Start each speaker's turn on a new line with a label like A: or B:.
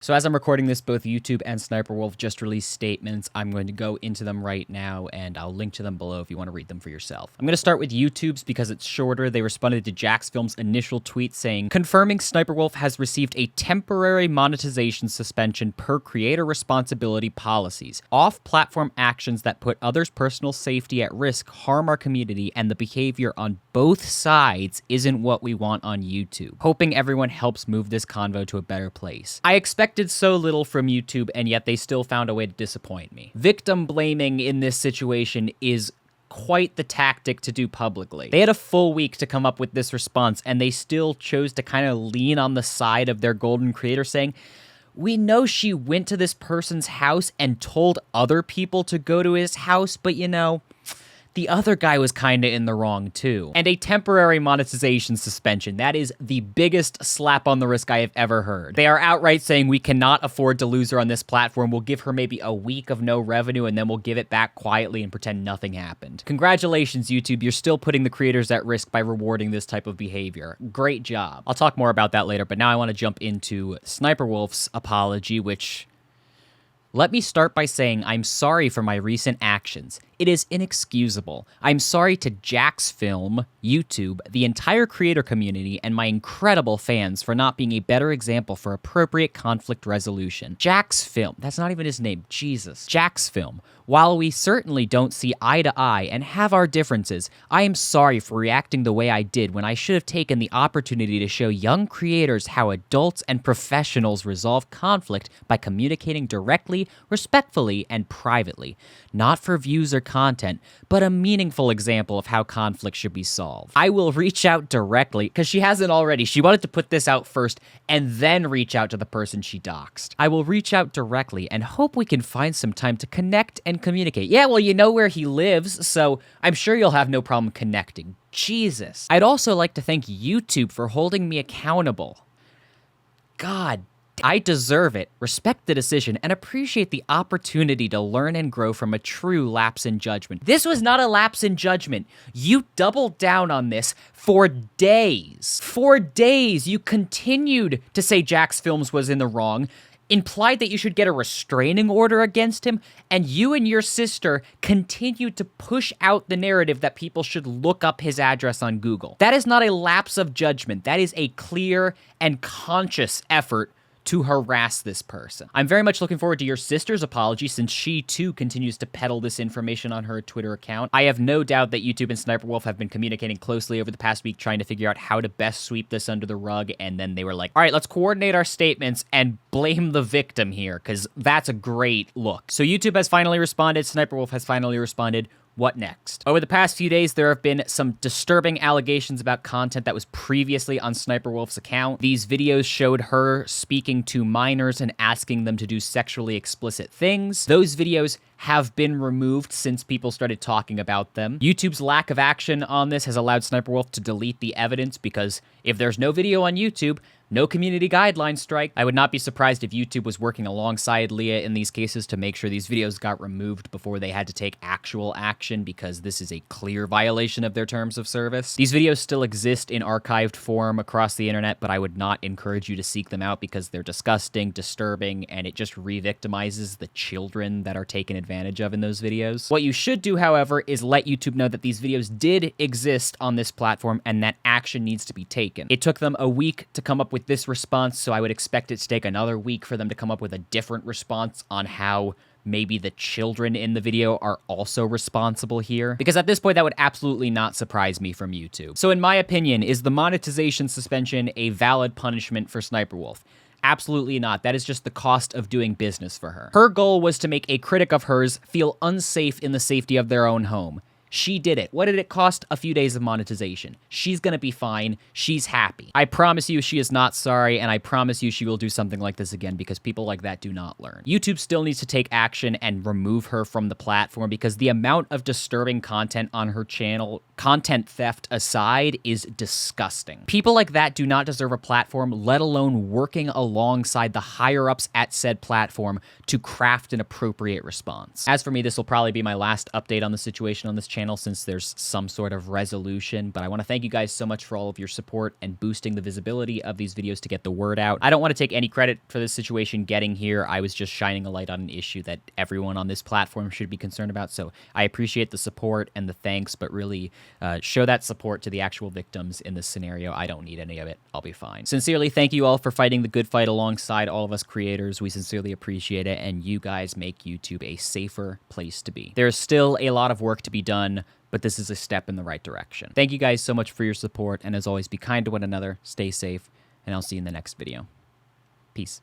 A: So as I'm recording this, both YouTube and SniperWolf just released statements. I'm going to go into them right now, and I'll link to them below if you want to read them for yourself. I'm going to start with YouTube's because it's shorter. They responded to Jacksfilms' initial tweet saying, confirming SniperWolf has received a temporary monetization suspension per creator responsibility policies. Off-platform actions that put others' personal safety at risk harm our community, and the behavior on both sides isn't what we want on YouTube. Hoping everyone helps move this convo to a better place. I expected so little from YouTube, and yet they still found a way to disappoint me. Victim blaming in this situation is quite the tactic to do publicly. They had a full week to come up with this response, and they still chose to kind of lean on the side of their golden creator, saying, we know she went to this person's house and told other people to go to his house, but you know, the other guy was kinda in the wrong too. And a temporary monetization suspension. That is the biggest slap on the wrist I have ever heard. They are outright saying we cannot afford to lose her on this platform. We'll give her maybe a week of no revenue and then we'll give it back quietly and pretend nothing happened. Congratulations, YouTube. You're still putting the creators at risk by rewarding this type of behavior. Great job. I'll talk more about that later, but now I want to jump into SniperWolf's apology, which... let me start by saying I'm sorry for my recent actions. It is inexcusable. I'm sorry to Jacksfilms, YouTube, the entire creator community, and my incredible fans for not being a better example for appropriate conflict resolution. Jacksfilms, that's not even his name, Jesus. Jacksfilms, while we certainly don't see eye to eye and have our differences, I am sorry for reacting the way I did when I should have taken the opportunity to show young creators how adults and professionals resolve conflict by communicating directly, respectfully, and privately. Not for views or content, but a meaningful example of how conflict should be solved. I will reach out directly, because she hasn't already. She wanted to put this out first and then reach out to the person she doxed. I will reach out directly and hope we can find some time to connect and communicate. Yeah, well, you know where he lives, so I'm sure you'll have no problem connecting. Jesus. I'd also like to thank YouTube for holding me accountable. God, I deserve it, respect the decision, and appreciate the opportunity to learn and grow from a true lapse in judgment. This was not a lapse in judgment. You doubled down on this for days. For days, you continued to say Jacksfilms was in the wrong, implied that you should get a restraining order against him, and you and your sister continued to push out the narrative that people should look up his address on Google. That is not a lapse of judgment. That is a clear and conscious effort to harass this person. I'm very much looking forward to your sister's apology, since she too continues to peddle this information on her Twitter account. I have no doubt that YouTube and SniperWolf have been communicating closely over the past week, trying to figure out how to best sweep this under the rug, and then they were like, all right, let's coordinate our statements and blame the victim here, because that's a great look. So YouTube has finally responded, SniperWolf has finally responded. What next? Over the past few days, there have been some disturbing allegations about content that was previously on SniperWolf's account. These videos showed her speaking to minors and asking them to do sexually explicit things. Those videos have been removed since people started talking about them. YouTube's lack of action on this has allowed SniperWolf to delete the evidence, because if there's no video on YouTube, no community guidelines strike. I would not be surprised if YouTube was working alongside Leah in these cases to make sure these videos got removed before they had to take actual action, because this is a clear violation of their terms of service. These videos still exist in archived form across the internet, but I would not encourage you to seek them out because they're disgusting, disturbing, and it just re-victimizes the children that are taken advantage of in those videos. What you should do, however, is let YouTube know that these videos did exist on this platform and that action needs to be taken. It took them a week to come up with this response, so I would expect it to take another week for them to come up with a different response on how maybe the children in the video are also responsible here, because at this point that would absolutely not surprise me from YouTube. So in my opinion, is the monetization suspension a valid punishment for SniperWolf? Absolutely not. That is just the cost of doing business for her. Her goal was to make a critic of hers feel unsafe in the safety of their own home. She did it. What did it cost? A few days of monetization. She's gonna be fine. She's happy. I promise you she is not sorry, and I promise you she will do something like this again, because people like that do not learn. YouTube still needs to take action and remove her from the platform, because the amount of disturbing content on her channel content theft aside, is disgusting. People like that do not deserve a platform, let alone working alongside the higher-ups at said platform to craft an appropriate response. As for me, this will probably be my last update on the situation on this channel since there's some sort of resolution, but I want to thank you guys so much for all of your support and boosting the visibility of these videos to get the word out. I don't want to take any credit for this situation getting here. I was just shining a light on an issue that everyone on this platform should be concerned about, so I appreciate the support and the thanks, but really show that support to the actual victims in this scenario. I don't need any of it. I'll be fine. Sincerely, thank you all for fighting the good fight alongside all of us creators. We sincerely appreciate it, and you guys make YouTube a safer place to be. There's still a lot of work to be done, but this is a step in the right direction. Thank you guys so much for your support, and as always, be kind to one another, stay safe, and I'll see you in the next video. Peace.